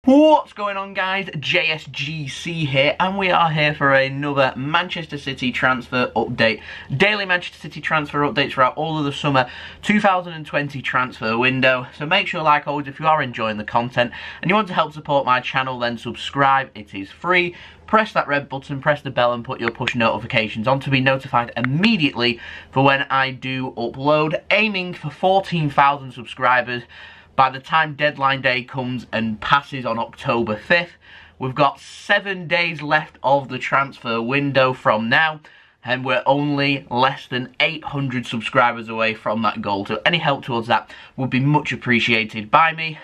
What's going on, guys? JSGC here, and we are here for another Manchester City transfer update. Daily Manchester City transfer updates throughout all of the summer 2020 transfer window. So make sure, like always, if you are enjoying the content and you want to help support my channel, then subscribe. It is free. Press that red button, press the bell and put your push notifications on to be notified immediately for when I do upload, aiming for 14,000 subscribers by the time deadline day comes and passes on October 5th. We've got 7 days left of the transfer window from now, and we're only less than 800 subscribers away from that goal. So any help towards that would be much appreciated by me.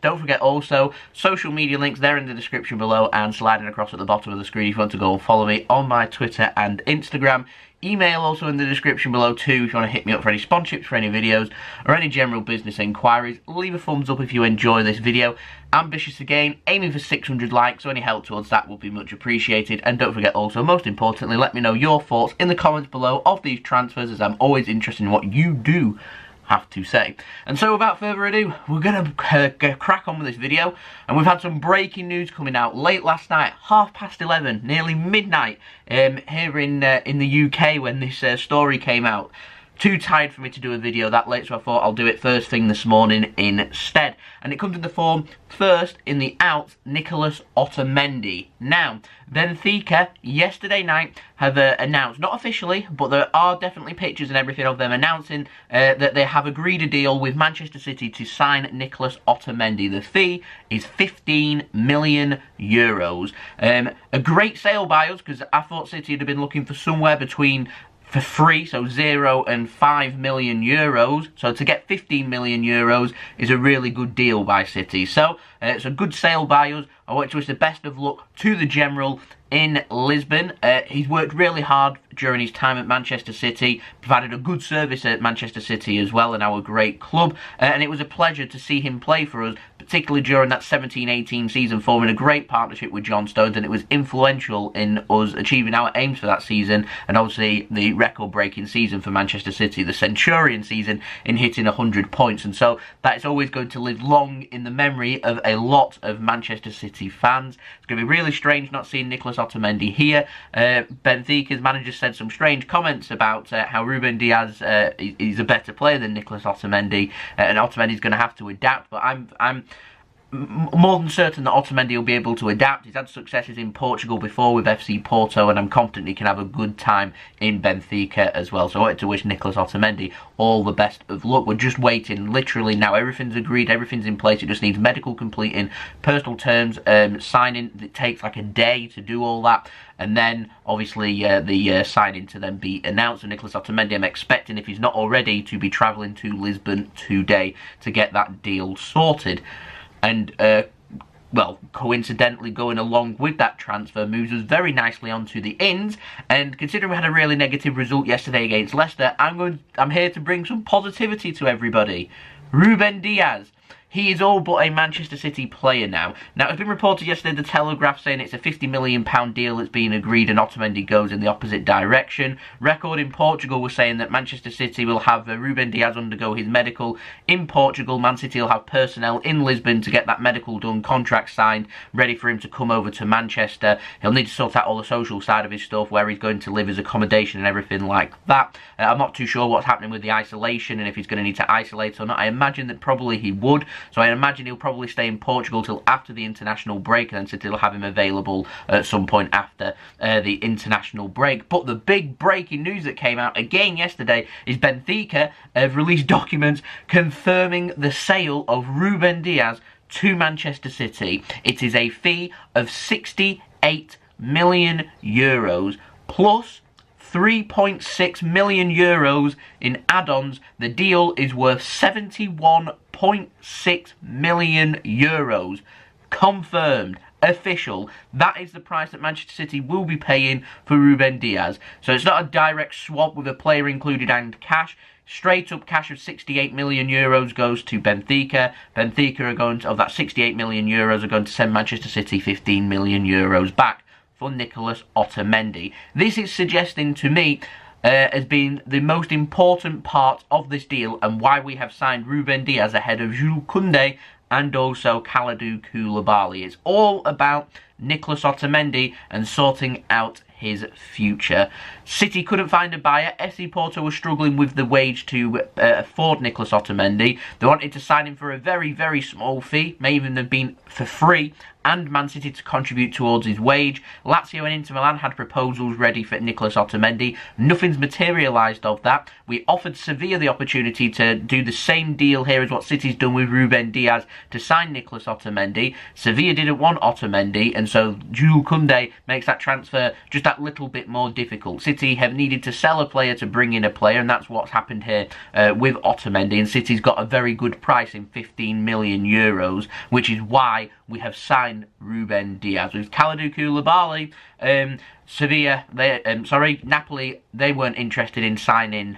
Don't forget also, social media links there in the description below and sliding across at the bottom of the screen if you want to go and follow me on my Twitter and Instagram. Email also in the description below too if you want to hit me up for any sponsorships for any videos or any general business inquiries. Leave a thumbs up if you enjoy this video. Ambitious again, aiming for 600 likes, so any help towards that would be much appreciated. And don't forget also, most importantly, let me know your thoughts in the comments below of these transfers, as I'm always interested in what you do have to say. And so without further ado, we're going to crack on with this video. And we've had some breaking news coming out late last night, 11:30, nearly midnight, here in the UK when this story came out. Too tired for me to do a video that late, so I thought I'll do it first thing this morning instead. And it comes in the form, first in the out, Nicolas Otamendi. Now, Benfica yesterday night have announced, not officially, but there are definitely pictures and everything of them announcing that they have agreed a deal with Manchester City to sign Nicolas Otamendi. The fee is €15 million. A great sale by us, because I thought City would have been looking for somewhere between for free, so €0 and €5 million. So to get €15 million is a really good deal by City. So it's a good sale by us. I want to wish the best of luck to the General in Lisbon. He's worked really hard during his time at Manchester City, provided a good service at Manchester City as well, and our great club. And it was a pleasure to see him play for us, particularly during that 17-18 season, forming a great partnership with John Stones, and it was influential in us achieving our aims for that season, and obviously the record-breaking season for Manchester City, the Centurion season, in hitting 100 points. And so that is always going to live long in the memory of a lot of Manchester City fans. It's going to be really strange not seeing Nicolas Otamendi here. Benfica's manager said some strange comments about how Ruben Dias is a better player than Nicolas Otamendi, and Otamendi's going to have to adapt. But I'm more than certain that Otamendi will be able to adapt. He's had successes in Portugal before with FC Porto, and I'm confident he can have a good time in Benfica as well. So I wanted to wish Nicolas Otamendi all the best of luck. We're just waiting, literally now. Everything's agreed, everything's in place. It just needs medical completing, personal terms, signing. It takes like a day to do all that. And then, obviously, the signing to then be announced. And Nicolas Otamendi, I'm expecting, if he's not already, to be travelling to Lisbon today to get that deal sorted. And, well, coincidentally, going along with that transfer moves us very nicely onto the ins. And considering we had a really negative result yesterday against Leicester, I'm here to bring some positivity to everybody. Ruben Dias. He is all but a Manchester City player now. Now, it's been reported yesterday, the Telegraph, saying it's a £50 million deal that's been agreed and Otamendi goes in the opposite direction. Record in Portugal was saying that Manchester City will have Ruben Dias undergo his medical in Portugal. Man City will have personnel in Lisbon to get that medical done, contract signed, ready for him to come over to Manchester. He'll need to sort out all the social side of his stuff, where he's going to live, his accommodation and everything like that. I'm not too sure what's happening with the isolation and if he's going to need to isolate or not. I imagine that probably he would. So I imagine he'll probably stay in Portugal till after the international break, and then City will have him available at some point after the international break. But the big breaking news that came out again yesterday is Benfica have released documents confirming the sale of Ruben Dias to Manchester City. It is a fee of €68 million plus €3.6 million in add-ons. The deal is worth €71.6 million. Confirmed. Official. That is the price that Manchester City will be paying for Ruben Dias. So it's not a direct swap with a player included and cash. Straight up cash of €68 million goes to Benfica. Benfica are going to, of that €68 million, are going to send Manchester City €15 million back for Nicolas Otamendi. This is suggesting to me has been the most important part of this deal, and why we have signed Ruben Dias ahead of Jules Koundé and also Kalidou Koulibaly. It's all about Nicolas Otamendi and sorting out his future. City couldn't find a buyer. FC Porto was struggling with the wage to afford Nicolas Otamendi. They wanted to sign him for a very, very small fee, may even have been for free, and Man City to contribute towards his wage. Lazio and Inter Milan had proposals ready for Nicolas Otamendi. Nothing's materialised of that. We offered Sevilla the opportunity to do the same deal here as what City's done with Ruben Dias to sign Nicolas Otamendi. Sevilla didn't want Otamendi, and so Jules Koundé makes that transfer just that little bit more difficult. City have needed to sell a player to bring in a player, and that's what's happened here with Otamendi, and City's got a very good price in 15 million euros, which is why we have signed Ruben Dias. With Kalidou Koulibaly, Napoli, they weren't interested in signing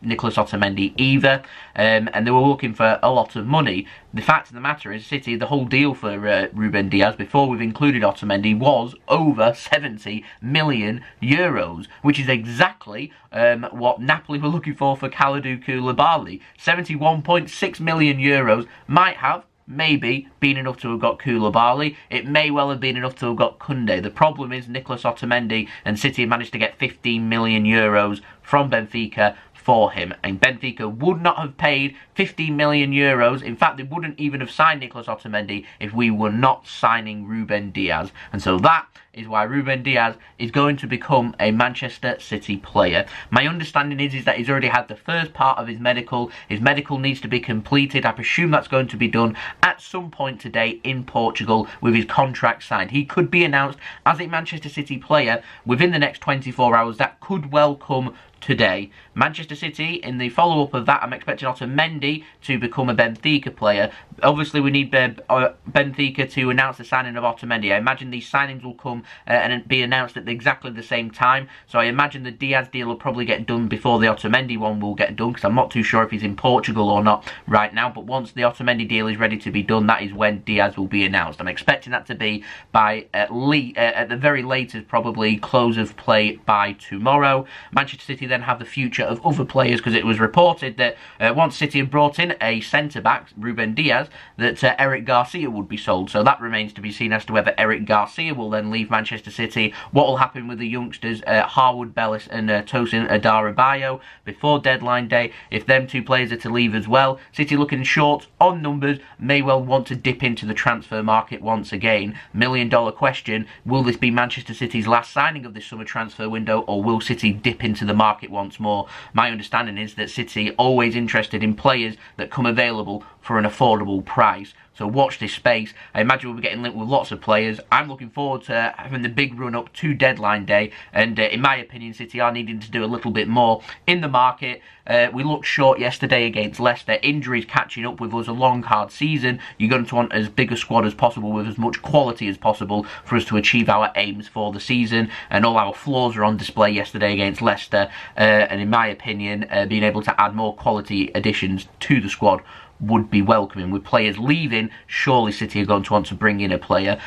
Nicolas Otamendi either, and they were looking for a lot of money. The fact of the matter is, City, the whole deal for Ruben Dias, before we've included Otamendi, was over 70 million euros, which is exactly what Napoli were looking for Kalidou Koulibaly. 71.6 million euros might have, maybe, been enough to have got Koulibaly. It may well have been enough to have got Koundé. The problem is Nicolas Otamendi, and City managed to get 15 million euros from Benfica for him, and Benfica would not have paid 15 million euros. In fact, they wouldn't even have signed Nicolas Otamendi if we were not signing Ruben Dias, and so that is why Ruben Dias is going to become a Manchester City player. My understanding is that he's already had the first part of his medical. His medical needs to be completed. I presume that's going to be done at some point today in Portugal with his contract signed. He could be announced as a Manchester City player within the next 24 hours. That could well come today. Manchester City, in the follow-up of that, I'm expecting Otamendi to become a Benfica player. Obviously, we need Benfica to announce the signing of Otamendi. I imagine these signings will come and be announced at exactly the same time. So I imagine the Diaz deal will probably get done before the Otamendi one will get done, because I'm not too sure if he's in Portugal or not right now. But once the Otamendi deal is ready to be done, that is when Diaz will be announced. I'm expecting that to be by at the very latest, probably close of play by tomorrow. Manchester City then have the future of other players, because it was reported that once City had brought in a centre-back, Ruben Dias, that Eric Garcia would be sold. So that remains to be seen as to whether Eric Garcia will then leave Manchester City. What will happen with the youngsters, Harwood Bellis and Tosin Adarabayo, before deadline day? If them two players are to leave as well, City looking short on numbers, may well want to dip into the transfer market once again. $1 million question, will this be Manchester City's last signing of this summer transfer window, or will City dip into the market once more? My understanding is that City always interested in players that come available for an affordable price. So watch this space. I imagine we'll be getting linked with lots of players. I'm looking forward to having the big run up to deadline day, and in my opinion, City are needing to do a little bit more in the market. We looked short yesterday against Leicester. Injuries catching up with us, a long hard season. You're going to want as big a squad as possible with as much quality as possible for us to achieve our aims for the season, and all our flaws are on display yesterday against Leicester, and in my opinion, being able to add more quality additions to the squad would be welcoming. With players leaving, surely City are going to want to bring in a player.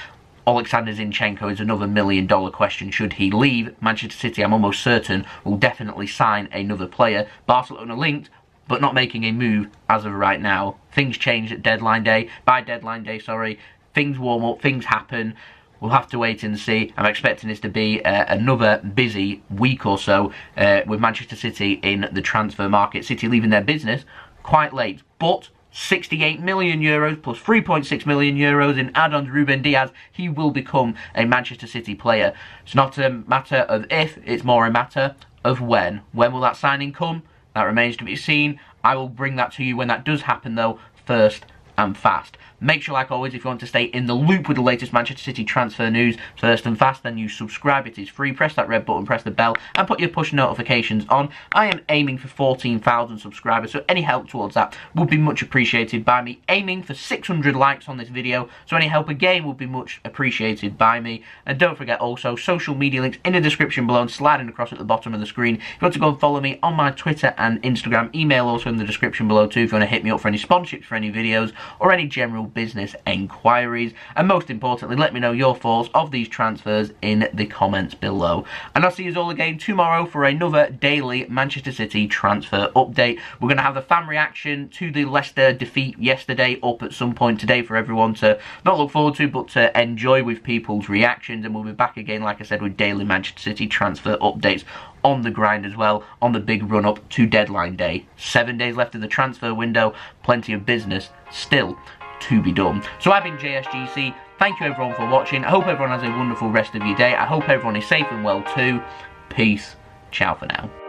Alexander Zinchenko is another $1 million question. Should he leave, Manchester City, I'm almost certain, will definitely sign another player. Barcelona linked, but not making a move as of right now. Things change at deadline day. By deadline day, sorry. Things warm up, things happen. We'll have to wait and see. I'm expecting this to be another busy week or so with Manchester City in the transfer market. City leaving their business quite late, but 68 million euros plus 3.6 million euros in add-ons Ruben Dias, he will become a Manchester City player. It's not a matter of if, it's more a matter of when. When will that signing come? That remains to be seen. I will bring that to you when that does happen though, first and fast. Make sure, like always, if you want to stay in the loop with the latest Manchester City transfer news first and fast, then you subscribe. It is free. Press that red button, press the bell, and put your push notifications on. I am aiming for 14,000 subscribers, so any help towards that would be much appreciated by me. Aiming for 600 likes on this video, so any help again would be much appreciated by me. And don't forget also, social media links in the description below and sliding across at the bottom of the screen. If you want to go and follow me on my Twitter and Instagram, email also in the description below too if you want to hit me up for any sponsorships for any videos or any general business enquiries, and most importantly, let me know your thoughts of these transfers in the comments below. And I'll see you all again tomorrow for another daily Manchester City transfer update. We're going to have the fan reaction to the Leicester defeat yesterday up at some point today for everyone to not look forward to, but to enjoy with people's reactions, and we'll be back again, like I said, with daily Manchester City transfer updates on the grind as well, on the big run-up to deadline day. 7 days left of the transfer window, plenty of business still to be done. So I've been JSGC, thank you everyone for watching, I hope everyone has a wonderful rest of your day, I hope everyone is safe and well too. Peace, ciao for now.